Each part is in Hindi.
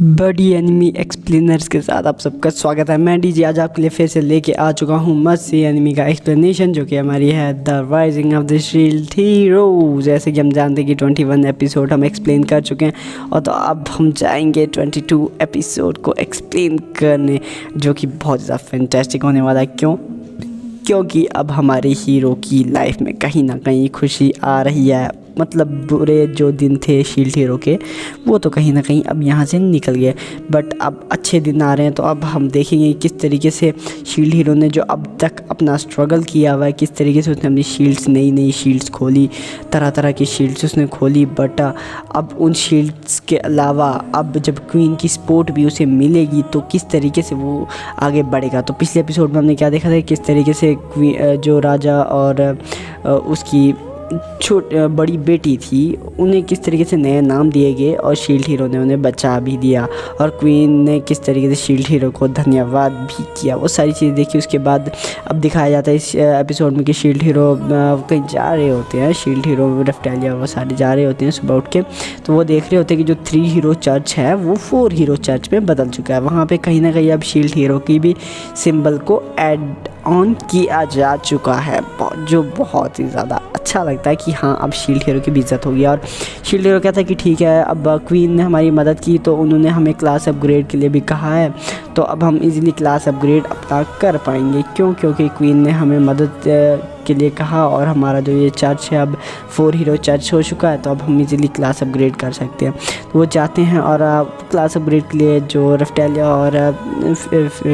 बड़ी एनिमी एक्सप्लेनर्स के साथ आप सबका स्वागत है। मैं डीजे आज आपके लिए फिर से लेके आ चुका हूँ मस्त सी एनिमी का एक्सप्लेनेशन, जो कि हमारी है the rising of the shield hero. जैसे कि हम जानते हैं कि 21 एपिसोड हम एक्सप्लेन कर चुके हैं और तो अब हम जाएंगे 22 एपिसोड को एक्सप्लेन करने, जो कि बहुत ज़्यादा फैंटास्टिक होने वाला है। क्योंकि अब हमारे हीरो की लाइफ में कहीं ना कहीं खुशी आ रही है। मतलब बुरे जो दिन थे शील्ड हीरो के, वो तो कहीं ना कहीं अब यहाँ से निकल गए, बट अब अच्छे दिन आ रहे हैं। तो अब हम देखेंगे किस तरीके से शील्ड हीरो ने जो अब तक अपना स्ट्रगल किया हुआ है, किस तरीके से उसने अपनी शील्ड्स नई शील्ड्स खोली, तरह तरह की शील्ड्स उसने खोली। बट अब उन शील्ड्स के अलावा अब जब क्वीन की सपोर्ट भी उसे मिलेगी तो किस तरीके से वो आगे बढ़ेगा। तो पिछले एपिसोड में हमने क्या देखा था, किस तरीके से जो राजा और उसकी बड़ी बेटी थी उन्हें किस तरीके से नए नाम दिए गए और शील्ड हीरो ने उन्हें बचा भी दिया, और क्वीन ने किस तरीके से शील्ड हीरो को धन्यवाद भी किया। वो सारी चीज़ देखी। उसके बाद अब दिखाया जाता है इस एपिसोड में कि शील्ड हीरो कहीं जा रहे होते हैं, शील्ड हीरो रेफ्टेलिया वो सारे जा रहे होते हैं सुबह उठ के। तो वो देख रहे होते हैं कि जो 3 हीरो चर्च है वो 4 हीरो चर्च में बदल चुका है। वहाँ पर कहीं ना कहीं अब शील्ड हीरो की भी सिंबल को ऐड ऑन किया जा चुका है, जो बहुत ही ज़्यादा अच्छा लगता है कि हाँ अब शील्ड हीरो की भी इज्जत होगी। और शील्ड हीरो कहता है कि ठीक है, अब क्वीन ने हमारी मदद की तो उन्होंने हमें क्लास अपग्रेड के लिए भी कहा है, तो अब हम इजीली क्लास अपग्रेड अपना कर पाएंगे। क्योंकि क्वीन ने हमें मदद के लिए कहा और हमारा जो ये चर्च है अब 4 हीरो चर्च हो चुका है, तो अब हम इजीली क्लास अपग्रेड कर सकते हैं। तो वो चाहते हैं और क्लास अपग्रेड के लिए जो रेफ्टेलिया और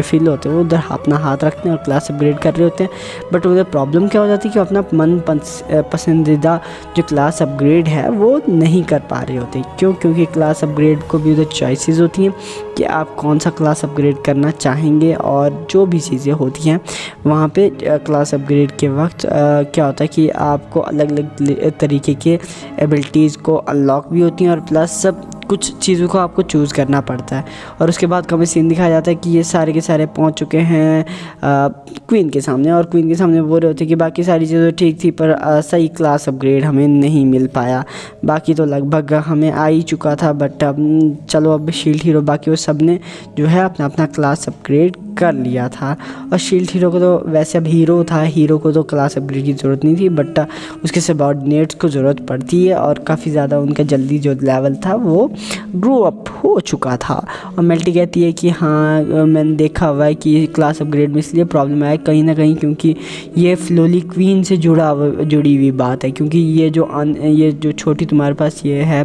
फिल होते हैं वो उधर अपना हाथ रखते हैं और क्लास अपग्रेड कर रहे होते हैं। बट उधर प्रॉब्लम क्या हो जाती है कि अपना मन पसंदीदा जो क्लास अपग्रेड है वो नहीं कर पा रहे होते। क्योंकि क्लास अपग्रेड को भी उधर चॉइसेस होती हैं कि आप कौन सा क्लास अपग्रेड करना चाहेंगे, और जो भी चीज़ें होती हैं वहाँ पे क्लास अपग्रेड के वक्त क्या होता है कि आपको अलग अलग तरीके के एबिलिटीज़ को अनलॉक भी होती हैं, और प्लस सब कुछ चीज़ों को आपको चूज़ करना पड़ता है। और उसके बाद कभी सीन दिखाया जाता है कि ये सारे के सारे पहुंच चुके हैं क्वीन के सामने, और क्वीन के सामने बोल रहे होते हैं कि बाकी सारी चीज़ें ठीक थी पर सही क्लास अपग्रेड हमें नहीं मिल पाया। बाकी तो लगभग हमें आ ही चुका था, बट चलो अब शील्ड हीरो बाकी वो सब ने जो है अपना अपना क्लास अपग्रेड कर लिया था। और शील्ड हीरो को तो वैसे अब हीरो था, हीरो को तो क्लास अपग्रेड की ज़रूरत नहीं थी, बट उसके सबऑर्डिनेट्स को ज़रूरत पड़ती है, और काफ़ी ज़्यादा उनका जल्दी जो लेवल था वो ग्रो अप हो चुका था। और मेल्टी कहती है कि हाँ मैंने देखा हुआ है कि क्लास अपग्रेड में इसलिए प्रॉब्लम आया कहीं ना कहीं क्योंकि ये फ्लोली क्वीन से जुड़ी हुई बात है। क्योंकि ये जो छोटी तुम्हारे पास ये है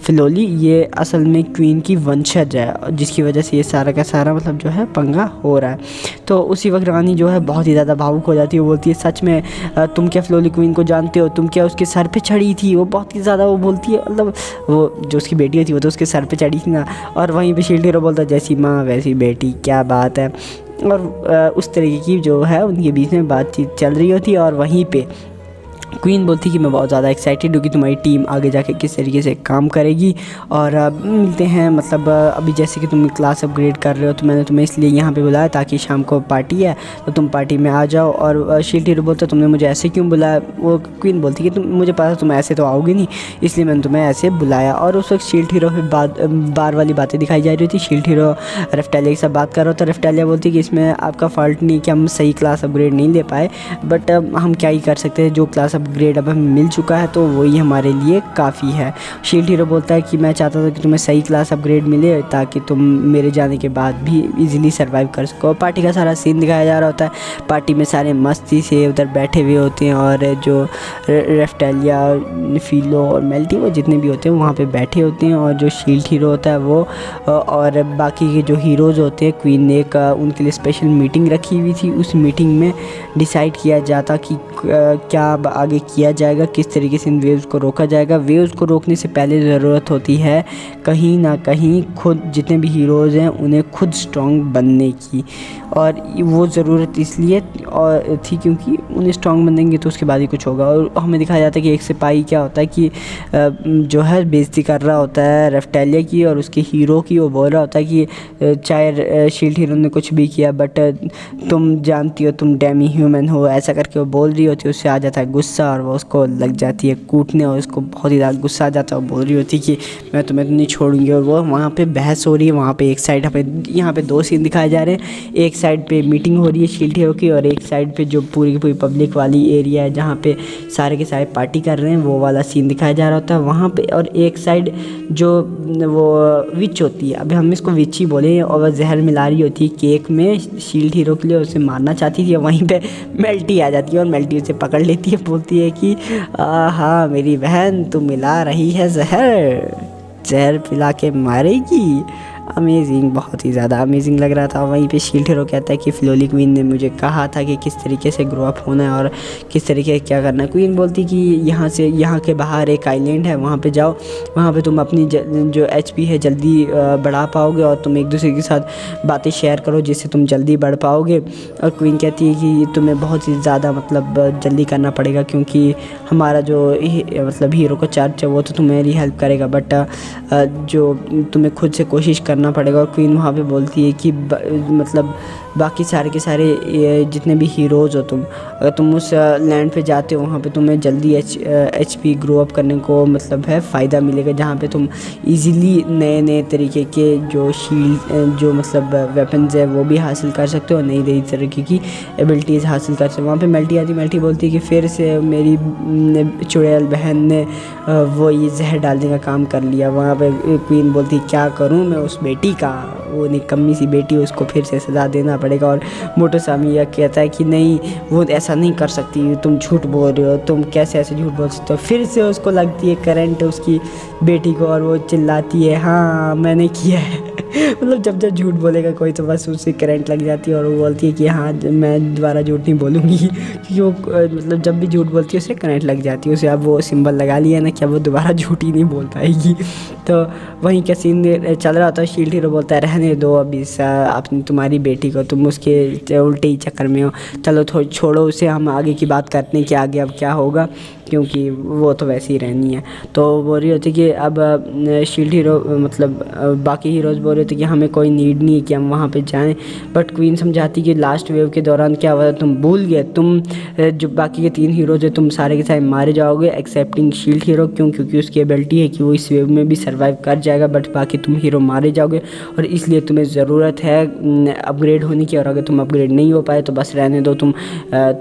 फ्लोली, ये असल में क्वीन की वंशज है, जिसकी वजह से ये सारा का सारा मतलब जो है पंगा हो रहा है। तो उसी वक्त रानी जो है बहुत ही ज़्यादा भावुक हो जाती है। वो बोलती है सच में तुम क्या फ्लोली क्वीन को जानते हो, तुम क्या उसके सर पे चढ़ी थी। वो बहुत ही ज़्यादा वो बोलती है, मतलब वो जो उसकी बेटी थी वो तो उसके सर पे चढ़ी थी ना। और वहीं पे शील्ड हीरो बोलता है जैसी माँ वैसी बेटी, क्या बात है। और उस तरीके की जो है उनके बीच में बातचीत चल रही होती है। और वहीं पे क्वीन बोलती कि मैं बहुत ज़्यादा एक्साइटेड हूँ कि तुम्हारी टीम आगे जाके किस तरीके से काम करेगी। और मिलते हैं, मतलब अभी जैसे कि तुम क्लास अपग्रेड कर रहे हो तो मैंने तुम्हें इसलिए यहाँ पे बुलाया ताकि शाम को पार्टी है तो तुम पार्टी में आ जाओ। और शील्ड हीरो बोलता तुमने मुझे ऐसे क्यों बुलाया। वो क्वीन बोलती कि तुम मुझे पता है तुम ऐसे तो आओगे नहीं, इसलिए मैंने तुम्हें ऐसे बुलाया। और उस वक्त शील्ड हीरो फिर बार वाली बातें दिखाई जा रही थी। शील्ड हीरो रेफ्टेलिया के साथ बात कर रहा था। रेफ्टेलिया बोलती कि इसमें आपका फॉल्ट नहीं कि हम सही क्लास अपग्रेड नहीं ले पाए, बट हम क्या ही कर सकते हैं, जो क्लास अपग्रेड अब हमें मिल चुका है तो वही हमारे लिए काफ़ी है। शील्ड हीरो बोलता है कि मैं चाहता था कि तुम्हें सही क्लास अपग्रेड मिले ताकि तुम मेरे जाने के बाद भी इजीली सर्वाइव कर सको। पार्टी का सारा सीन दिखाया जा रहा होता है। पार्टी में सारे मस्ती से उधर बैठे हुए होते हैं, और जो रेफ्टेलिया, फिलो और मेल्टी वो जितने भी होते हैं वहाँ पे बैठे होते हैं। और जो शील्ड हीरो होता है वो और बाकी के जो हीरोज़ होते हैं, क्वीन ने एक उनके लिए स्पेशल मीटिंग रखी हुई थी। उस मीटिंग में डिसाइड किया जाता कि क्या आगे किया जाएगा, किस तरीके से इन वेव्स को रोका जाएगा। वेव्स को रोकने से पहले ज़रूरत होती है कहीं ना कहीं खुद जितने भी हीरोज़ हैं उन्हें खुद स्ट्रॉन्ग बनने की। और वो ज़रूरत इसलिए थी क्योंकि उन्हें स्ट्रॉन्ग बनेंगे तो उसके बाद ही कुछ होगा। और हमें दिखाया जाता है कि एक सिपाही क्या होता है कि जो है बेइज्जती कर रहा होता है रेफ्टेलिया की और उसके हीरो की। वो बोल रहा होता है कि चाहे शील्ड हीरो ने कुछ भी किया बट तुम जानती हो तुम डेमी ह्यूमन हो, ऐसा करके वो बोल रही होती है। उससे आ जाता है गुस्सा होता है और वो उसको लग जाती है कूटने और उसको बहुत ही ज़्यादा गुस्सा आ जाता है और बोल रही होती है कि मैं तुम्हें तो नहीं छोड़ूंगी। और वो वहाँ पे बहस हो रही है। वहाँ पे एक साइड यहाँ पे 2 सीन दिखाए जा रहे हैं। एक साइड पे मीटिंग हो रही है शील्ड हीरो की और एक साइड पे जो पूरी की पूरी पब्लिक वाली एरिया है जहाँ पे सारे के सारे पार्टी कर रहे हैं, वो वाला सीन दिखाया जा रहा होता है वहाँ पे। और एक साइड जो वो विच होती है, अभी हम इसको विच ही बोले, और वह जहर मिला रही होती है केक में शील्ड हीरो के लिए, उसे मारना चाहती थी। वहीं पे मेल्टी आ जाती है और मेल्टी उसे पकड़ लेती है, बोलती है कि हाँ मेरी बहन तू मिला रही है जहर पिला के मारेगी। अमेजिंग, बहुत ही ज़्यादा अमेजिंग लग रहा था। वहीं पे शील्ड हीरो कहता है कि फ्लोली क्वीन ने मुझे कहा था कि किस तरीके से ग्रो अप होना है और किस तरीके से क्या करना है। क्वीन बोलती कि यहाँ के बाहर एक आइलैंड है, वहाँ पे जाओ, वहाँ पे तुम अपनी जो एचपी है जल्दी बढ़ा पाओगे और तुम एक दूसरे के साथ बातें शेयर करो जिससे तुम जल्दी बढ़ पाओगे। और क्वीन कहती है कि तुम्हें बहुत ही ज़्यादा मतलब जल्दी करना पड़ेगा क्योंकि हमारा जो मतलब हीरो का चर्च है वो तो तुम्हें हेल्प करेगा, बट जो तुम्हें खुद से कोशिश करना पड़ेगा। और क्वीन वहाँ पे बोलती है कि मतलब बाकी सारे के सारे जितने भी हीरोज़ हो तुम, अगर तुम उस लैंड पे जाते हो वहाँ पे तुम्हें जल्दी एचपी ग्रो अप करने को मतलब है फ़ायदा मिलेगा, जहाँ पे तुम इजीली नए नए तरीके के जो शील्ड जो मतलब वेपन्स है वो भी हासिल कर सकते हो, नई नई तरीके की एबिलिटीज़ हासिल कर सकते हो। वहाँ पे मेल्टी आती, मेल्टी बोलती है कि फिर से मेरी चुड़ैल बहन ने वो ये जहर डालने का काम कर लिया। वहाँ पे क्वीन बोलती क्या करूँ मैं उस बेटी का, वो निकम्मी सी बेटी, उसको फिर से सज़ा देना पड़ेगा। और मोटोसामी यह कहता है कि नहीं वो ऐसा नहीं कर सकती, तुम झूठ बोल रहे हो, तुम कैसे ऐसे झूठ बोल सकते हो। फिर से उसको लगती है करंट उसकी बेटी को और वो चिल्लाती है हाँ मैंने किया है मतलब जब जब झूठ बोलेगा कोई तो बस उसे करंट लग जाती है और वो बोलती है कि हाँ मैं दोबारा झूठ नहीं बोलूँगी क्योंकि वो मतलब जब भी झूठ बोलती है उसे करंट लग जाती है। उसे अब वो सिंबल लगा लिया ना कि अब वो दोबारा झूठ ही नहीं बोल पाएगी। तो वहीं का सीन चल रहा होता है। शील्ड हीरो बोलता है रहने दो अभी अपनी तुम्हारी बेटी को, तुम उसके उल्टे ही चक्कर में हो, चलो छोड़ो उसे, हम आगे की बात करते हैं कि आगे अब क्या होगा क्योंकि वो तो वैसे ही रहनी है। तो बोल रही होती कि अब शील्ड हीरो मतलब बाकी हीरोज़ बोल रहे थे कि हमें कोई नीड नहीं है कि हम वहाँ पे जाएं, बट क्वीन समझाती कि लास्ट वेव के दौरान क्या हुआ तुम भूल गए, तुम जो बाकी के 3 हीरोज़ है तुम सारे के सारे मारे जाओगे एक्सेप्टिंग शील्ड हीरो। क्योंकि उसकी एबिलिटी है कि वो इस वेव में भी सर्वाइव कर जाएगा, बट बाकी तुम हीरो मारे जाओगे और इसलिए तुम्हें ज़रूरत है अपग्रेड होने की, और अगर तुम अपग्रेड नहीं हो पाए तो बस रहने दो, तुम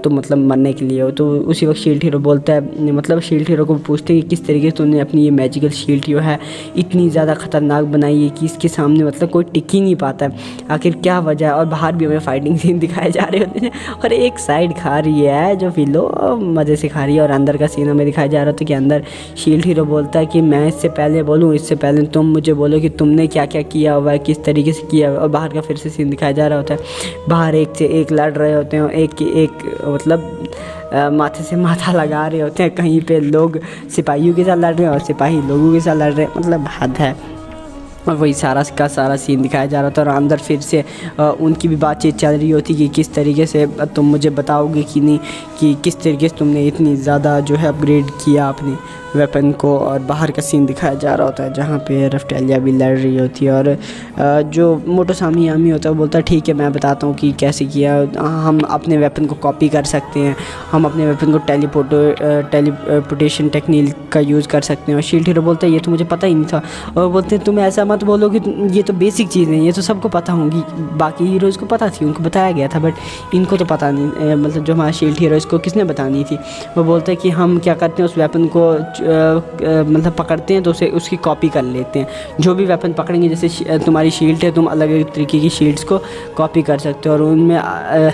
मतलब मरने के लिए हो। तो उसी वक्त शील्ड हीरो बोलता है मतलब शील्ड हीरो को पूछते हैं कि किस तरीके से तुमने अपनी ये मैजिकल शील्ड जो है इतनी ज़्यादा ख़तरनाक बनाई है कि इसके सामने मतलब कोई टिक ही नहीं पाता है, आखिर क्या वजह है। और बाहर भी हमें फाइटिंग सीन दिखाए जा रहे होते हैं और एक साइड खा रही है जो फिलो मज़े से खा रही है और अंदर का सीन हमें दिखाया जा रहा था कि अंदर शील्ड हीरो बोलता है कि मैं इससे पहले बोलूँ, इससे पहले तुम मुझे बोलो कि तुमने क्या क्या किया हुआ है, किस तरीके से किया हुआ है। और बाहर का फिर से सीन दिखाया जा रहा होता है, बाहर एक से एक लड़ रहे होते हैं, एक मतलब माथे से माथा लगा रहे होते हैं, कहीं पे लोग सिपाहियों के साथ लड़ रहे हैं और सिपाही लोगों के साथ लड़ रहे हैं, मतलब हद है। और वही सारा का सारा सीन दिखाया जा रहा था और अंदर फिर से उनकी भी बातचीत चल रही होती कि किस तरीके से तुम मुझे बताओगे कि नहीं कि किस तरीके से तुमने इतनी ज़्यादा जो है अपग्रेड किया अपने वेपन को। और बाहर का सीन दिखाया जा रहा होता है जहाँ पे रफ्टेलिया भी लड़ रही होती है और जो मोटोसामी यामी होता है वो बोलता है ठीक है मैं बताता हूँ कि कैसे किया। हम अपने वेपन को कॉपी कर सकते हैं, हम अपने वेपन को टेलीपोर्टेशन टेक्निक का यूज़ कर सकते हैं। और शील्ड हीरो बोलता है ये तो मुझे पता ही नहीं था, और बोलते हैं तुम ऐसा मत बोलो कि ये तो बेसिक चीज़ नहीं, ये तो सबको पता होंगी, बाकी हीरोज़ को पता थी, उनको बताया गया था, बट इनको तो पता नहीं, मतलब जो हमारा शील्ड हीरो इसको किसने बतानी थी। वो बोलते हैं कि हम क्या करते हैं उस वेपन को मतलब पकड़ते हैं तो उसे उसकी कॉपी कर लेते हैं, जो भी वेपन पकड़ेंगे जैसे तुम्हारी शील्ड है तुम अलग अलग तरीके की शील्ड्स को कॉपी कर सकते हो और उनमें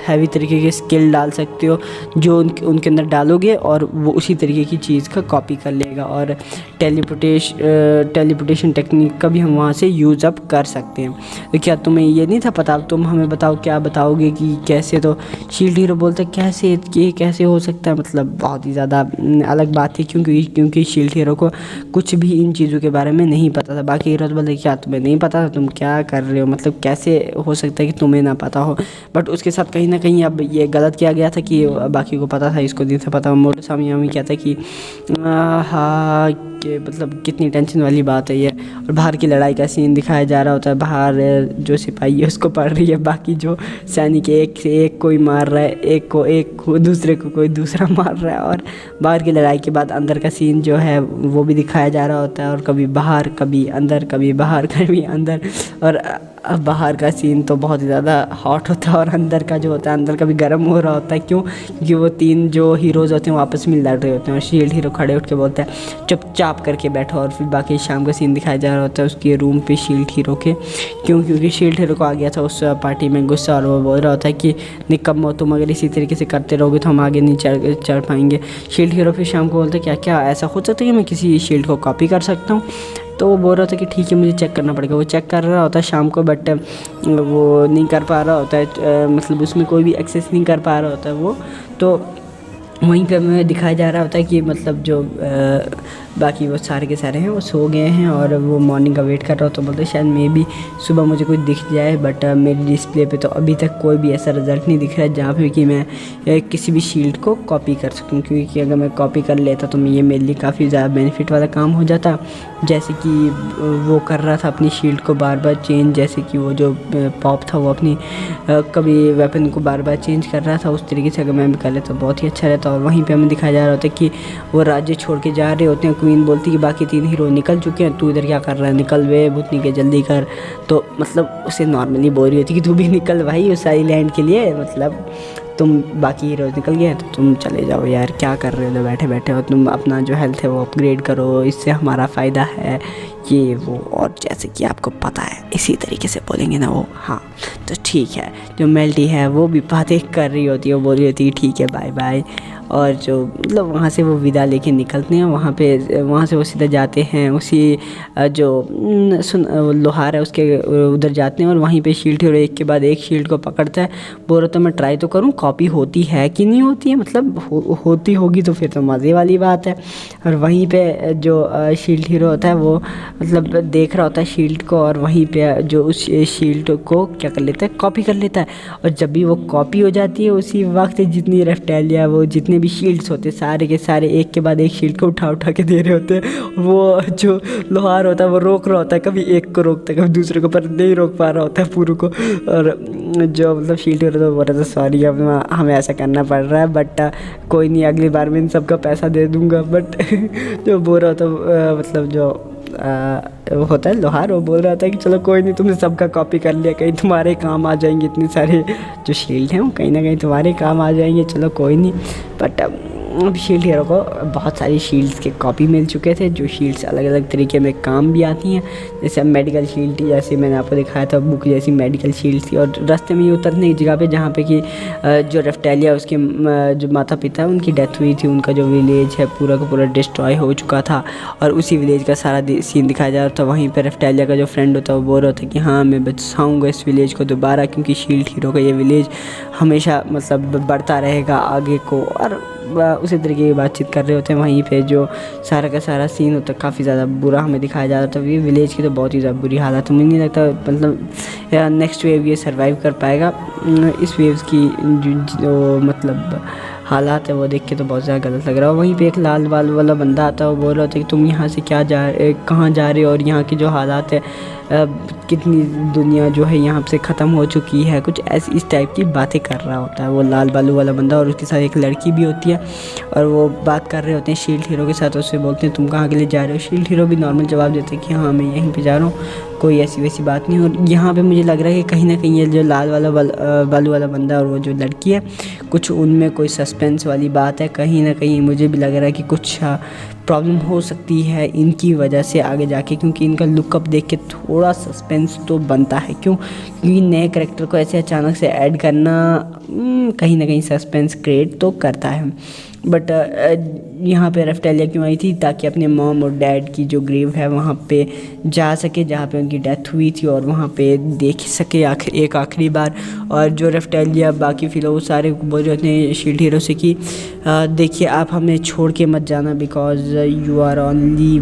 हैवी तरीके के स्किल डाल सकते हो जो उनके अंदर डालोगे और वो उसी तरीके की चीज़ का कॉपी कर लेगा। और टेलीपोर्टेशन टेक्निक का भी हम वहाँ से यूज़ अप कर सकते हैं। तो क्या तुम्हें ये नहीं था पता, तुम हमें बताओ क्या बताओगे कि कैसे। तो शील्ड हीरो बोलता है कैसे ये कैसे हो सकता है, मतलब बहुत ही ज़्यादा अलग बात थी क्योंकि शील्ड हीरो को कुछ भी इन चीज़ों के बारे में नहीं पता था। बाकी हीरोज़ बोलते क्या तुम्हें नहीं पता था, तुम क्या कर रहे हो, मतलब कैसे हो सकता है कि तुम्हें ना पता हो। बट उसके साथ कहीं ना कहीं अब ये गलत किया गया था कि बाकी को पता था, इसको नहीं था पता। मोटोसामी यामी कहता है कि हाँ कि मतलब कितनी टेंशन वाली बात है ये। और बाहर की लड़ाई का सीन दिखाया जा रहा होता है, बाहर जो सिपाही है उसको पड़ रही है, बाकी जो सैनिक एक से एक कोई मार रहा है, एक को दूसरे को कोई दूसरा मार रहा है। और बाहर की लड़ाई के बाद अंदर का सीन जो है वो भी दिखाया जा रहा होता है, और कभी बाहर कभी अंदर, कभी बाहर कभी अंदर। और बाहर का सीन तो बहुत ही ज़्यादा हॉट होता है, और अंदर का जो होता है अंदर का भी गर्म हो रहा होता है। क्यों? क्योंकि वो 3 जो हीरोज़ होते हैं वो आपस में लड़ रहे होते हैं, और शील्ड हीरो खड़े उठ के बोलता है चुपचाप करके बैठो। और फिर बाकी शाम का सीन दिखाया जा रहा होता है उसके रूम पे शील्ड हीरो के। क्यों? क्योंकि शील्ड हीरो को आ गया था उस पार्टी में गुस्सा, और वो बोल रहा होता है कि निकम्मो, तुम अगर इसी तरीके से करते रहोगे तो हम आगे नहीं चढ़ पाएंगे। शील्ड हीरो फिर शाम को बोलता है क्या क्या ऐसा हो सकता है कि मैं किसी शील्ड को कॉपी कर सकता हूँ? तो वो बोल रहा था कि ठीक है मुझे चेक करना पड़ेगा। वो चेक कर रहा होता है शाम को, बट वो नहीं कर पा रहा होता है, मतलब उसमें कोई भी एक्सेस नहीं कर पा रहा होता है वो। तो वहीं पे हमें दिखाया जा रहा होता है कि मतलब जो बाकी वो सारे के सारे हैं वो सो गए हैं, और वो मॉर्निंग का वेट कर रहा हो। तो बोलते शायद मे बी सुबह मुझे कुछ दिख जाए, बट मेरी डिस्प्ले पे तो अभी तक कोई भी ऐसा रिज़ल्ट नहीं दिख रहा है जहाँ पे कि मैं किसी भी शील्ड को कॉपी कर सकूँ। क्योंकि अगर मैं कॉपी कर लेता तो ये मेरे लिए काफ़ी ज़्यादा बेनिफिट वाला काम हो जाता। जैसे कि वो कर रहा था अपनी शील्ड को बार बार चेंज, जैसे कि वो जो पॉप था वो अपनी कभी वेपन को बार बार चेंज कर रहा था, उस तरीके से अगर मैं भी कर लेता तो बहुत ही अच्छा रहता। और वहीं पे हमें दिखाया जा रहा होता है कि वो राज्य छोड़ के जा रहे होते हैं। क्वीन बोलती है कि बाकी 3 हीरो निकल चुके हैं, तू इधर क्या कर रहा है, निकल वे भूतनी के जल्दी कर। तो मतलब उसे नॉर्मली बोल रही होती कि तू भी निकल भाई उस आइलैंड के लिए, मतलब तुम बाकी हीरोज निकल गए तो तुम चले जाओ यार, क्या कर रहे हो बैठे बैठे हो, तुम अपना जो हेल्थ है वो अपग्रेड करो, इससे हमारा फ़ायदा है ये वो। और जैसे कि आपको पता है इसी तरीके से बोलेंगे ना वो। हाँ तो ठीक है, जो मेल्टी है वो भी बातें कर रही होती है, वो बोल रही होती है ठीक है बाय बाय। और जो मतलब वहाँ से वो विदा लेके निकलते हैं, वहाँ से वो सीधा जाते हैं उसी जो लोहार है उसके उधर जाते हैं। और वहीं पे शील्ड हीरो एक के बाद एक शील्ड को पकड़ता है। बोल रहा तो मैं ट्राई तो करूँ कॉपी होती है कि नहीं होती है, मतलब होती होगी तो फिर तो मज़े वाली बात है। और वहीं पे जो शील्ड हीरो होता है वो मतलब देख रहा होता है शील्ड को, और वहीं पे जो उस शील्ड को क्या कर लेता है, कॉपी कर लेता है। और जब भी वो कॉपी हो जाती है उसी वक्त जितनी रेप्टाइलिया वो जितने भी शील्ड्स होते सारे के सारे एक के बाद एक शील्ड को उठा उठा के दे रहे होते हैं। वो जो लोहार होता है वो रोक रहा होता है, कभी एक को रोकता है कभी दूसरे को, पर नहीं रोक पा रहा होता है पूरे को। और जो मतलब शील्ड हीरो तो बोल रहा था सॉरी अब हमें ऐसा करना पड़ रहा है, बट कोई नहीं अगली बार मैं इन सबका पैसा दे दूँगा। बट जो बोल रहा था मतलब जो वो होता है लोहार, वो बोल रहा था कि चलो कोई नहीं, तुमने सबका कॉपी कर लिया, कहीं तुम्हारे काम आ जाएंगे, इतने सारे जो शील्ड हैं वो कहीं ना कहीं तुम्हारे काम आ जाएंगे, चलो कोई नहीं। बट अब शील्ड हीरो को बहुत सारी शील्ड्स के कॉपी मिल चुके थे, जो शील्ड्स अलग अलग तरीके में काम भी आती हैं। जैसे मेडिकल शील्ड, जैसे मैंने आपको दिखाया था बुक जैसी मेडिकल शील्ड थी। और रास्ते में ये उतरने की जगह पे जहाँ पे कि जो रेप्टाइलिया उसके जो माता पिता है उनकी डेथ हुई थी, उनका जो विलेज है पूरा का पूरा डिस्ट्रॉय हो चुका था, और उसी विलेज का सारा सीन दिखाया जा रहा था। वहीं पर रेप्टाइलिया का जो फ्रेंड होता है वो बोल रहा था कि हाँ मैं बचाऊँगा इस विलेज को दोबारा, क्योंकि शील्ड हीरो का ये विलेज हमेशा मतलब बढ़ता रहेगा आगे को। और उसी तरीके की बातचीत कर रहे होते हैं। वहीं पे जो सारा का सारा सीन होता है काफ़ी ज़्यादा बुरा हमें दिखाया जा रहा था। ये विलेज की तो बहुत ही ज़्यादा बुरी हालत है, मुझे नहीं लगता मतलब नेक्स्ट वेव ये सर्वाइव कर पाएगा। इस वेव्स की जो मतलब हालात है वो देख के तो बहुत ज़्यादा गलत लग रहा है। वहीं पे एक लाल बाल वाला बंदा आता है, वो बोल रहा था कि तुम यहाँ से कहाँ जा रहे हो, और यहाँ की जो हालात है कितनी दुनिया जो है यहाँ से ख़त्म हो चुकी है, कुछ ऐसी इस टाइप की बातें कर रहा होता है वो लाल बालू वाला बंदा। और उसके साथ एक लड़की भी होती है, और वो बात कर रहे होते हैं शील्ड हीरो के साथ। उससे बोलते हैं तुम कहाँ के लिए जा रहे हो, शील्ड हीरो भी नॉर्मल जवाब देते हैं कि हाँ मैं यहीं पे जा रहा हूँ, कोई ऐसी वैसी बात नहीं। और यहाँ पे मुझे लग रहा है कि कहीं ना कहीं ये जो लाल वाला बालू वाला बंदा और वो जो लड़की है कुछ उनमें कोई सस्पेंस वाली बात है। कहीं ना कहीं मुझे भी लग रहा है कि कुछ प्रॉब्लम हो सकती है इनकी वजह से आगे जाके, क्योंकि इनका लुकअप देख के थोड़ा सस्पेंस तो बनता है। क्योंकि नए कैरेक्टर को ऐसे अचानक से ऐड करना कहीं ना कहीं सस्पेंस क्रिएट तो करता है। बट यहाँ पे रेप्टाइलिया क्यों आई थी, ताकि अपने मॉम और डैड की जो ग्रेव है वहाँ पे जा सके जहाँ पे उनकी डेथ हुई थी, और वहाँ पे देख सके एक आखिरी बार। और जो रेप्टाइलिया बाकी फिर सारे बोल रहे होते हैं शील्ड हीरो से कि देखिए आप हमें छोड़ के मत जाना, because you are only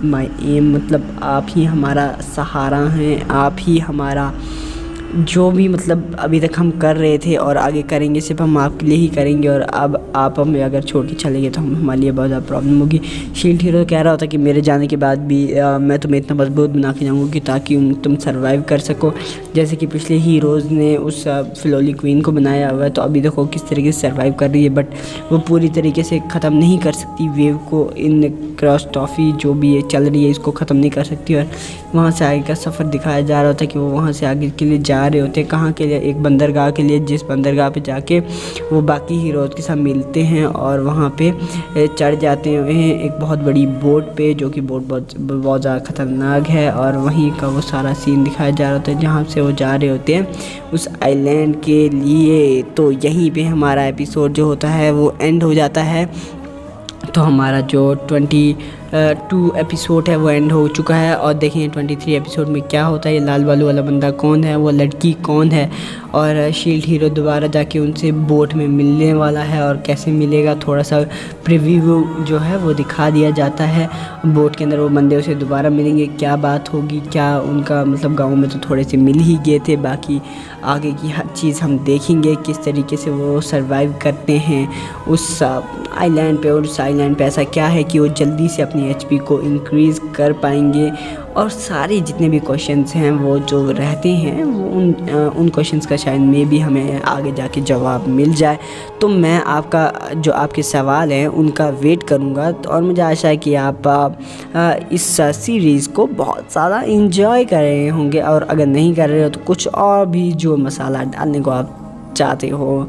my aim, मतलब आप ही हमारा सहारा हैं, आप ही हमारा जो भी मतलब अभी तक हम कर रहे थे और आगे करेंगे सिर्फ हम आपके लिए ही करेंगे, और अब आप हमें अगर छोड़ के चले गए तो हमारे लिए बहुत ज़्यादा प्रॉब्लम होगी। शील्ड हीरो कह रहा होता कि मेरे जाने के बाद भी मैं तुम्हें इतना मजबूत बना के जाऊँगा कि ताकि तुम सर्वाइव कर सको, जैसे कि पिछले हीरोज़ ने उस फिलोली क्वीन को बनाया हुआ है। तो अभी देखो किस तरीके से सर्वाइव कर रही है, बट वो पूरी तरीके से ख़त्म नहीं कर सकती वेव को। इन क्रॉस टॉफ़ी जो भी ये चल रही है इसको ख़त्म नहीं कर सकती, और वहाँ से आगे का सफ़र दिखाया जा रहा होता है कि वो वहाँ से आगे के लिए जा रहे होते हैं। कहाँ के लिए? एक बंदरगाह के लिए, जिस बंदरगाह पे जाके वो बाकी हीरोज़ के साथ मिलते हैं और वहाँ पे चढ़ जाते हैं एक बहुत बड़ी बोट पे, जो कि बोट बहुत ज़्यादा ख़तरनाक है। और वहीं का वो सारा सीन दिखाया जा रहा होता है जहाँ से वो जा रहे होते हैं उस आइलैंड के लिए। तो यहीं पे हमारा एपिसोड जो होता है वो एंड हो जाता है। तो हमारा जो 22 एपिसोड है वो एंड हो चुका है। और देखिए 23 एपिसोड में क्या होता है, ये लाल बालू वाला बंदा कौन है, वो लड़की कौन है, और शील्ड हीरो दोबारा जाके उनसे बोट में मिलने वाला है, और कैसे मिलेगा थोड़ा सा प्रीव्यू जो है वो दिखा दिया जाता है। बोट के अंदर वो बंदे उसे दोबारा मिलेंगे, क्या बात होगी, क्या उनका मतलब गाँव में तो थोड़े से मिल ही गए थे, बाकी आगे की हर चीज़ हम देखेंगे किस तरीके से वो सर्वाइव करते हैं उस आइलैंड पे। और उस आइलैंड पे ऐसा क्या है कि वो जल्दी से अपनी एचपी को इंक्रीज़ कर पाएंगे, और सारे जितने भी क्वेश्चंस हैं वो जो रहते हैं वो उन क्वेश्चंस का शायद में भी हमें आगे जाके जवाब मिल जाए। तो मैं आपका जो आपके सवाल हैं उनका वेट करूँगा, और मुझे आशा है कि आप इस सीरीज़ को बहुत ज़्यादा इंजॉय कर रहे होंगे। और अगर नहीं कर रहे हो तो कुछ और भी जो मसाला डालने को आप चाहते हो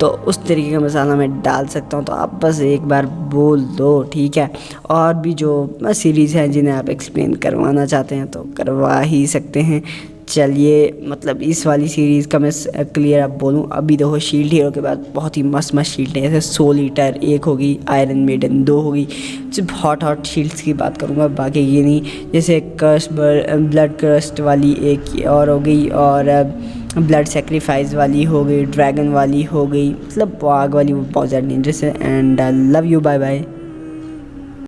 तो उस तरीके का मसाला मैं डाल सकता हूँ, तो आप बस एक बार बोल दो, ठीक है। और भी जो सीरीज़ हैं जिन्हें आप एक्सप्लेन करवाना चाहते हैं तो करवा ही सकते हैं। चलिए मतलब इस वाली सीरीज़ का मैं क्लियर अब बोलूँ, अभी देखो शील्ड हीरो के बाद बहुत ही मस्त शील्ड है, जैसे सोल ईटर 1 होगी, आयरन मेडन 2 होगी। सिर्फ हॉट शील्ड्स की बात करूँगा, बाकी ये नहीं। जैसे ब्लड क्रस्ट वाली एक और हो गई, और ब्लड सेक्रीफाइस वाली हो गई, ड्रैगन वाली हो गई, मतलब वाग वाली वो बहुत ज़्यादा डेंजरस है। And love you, bye bye.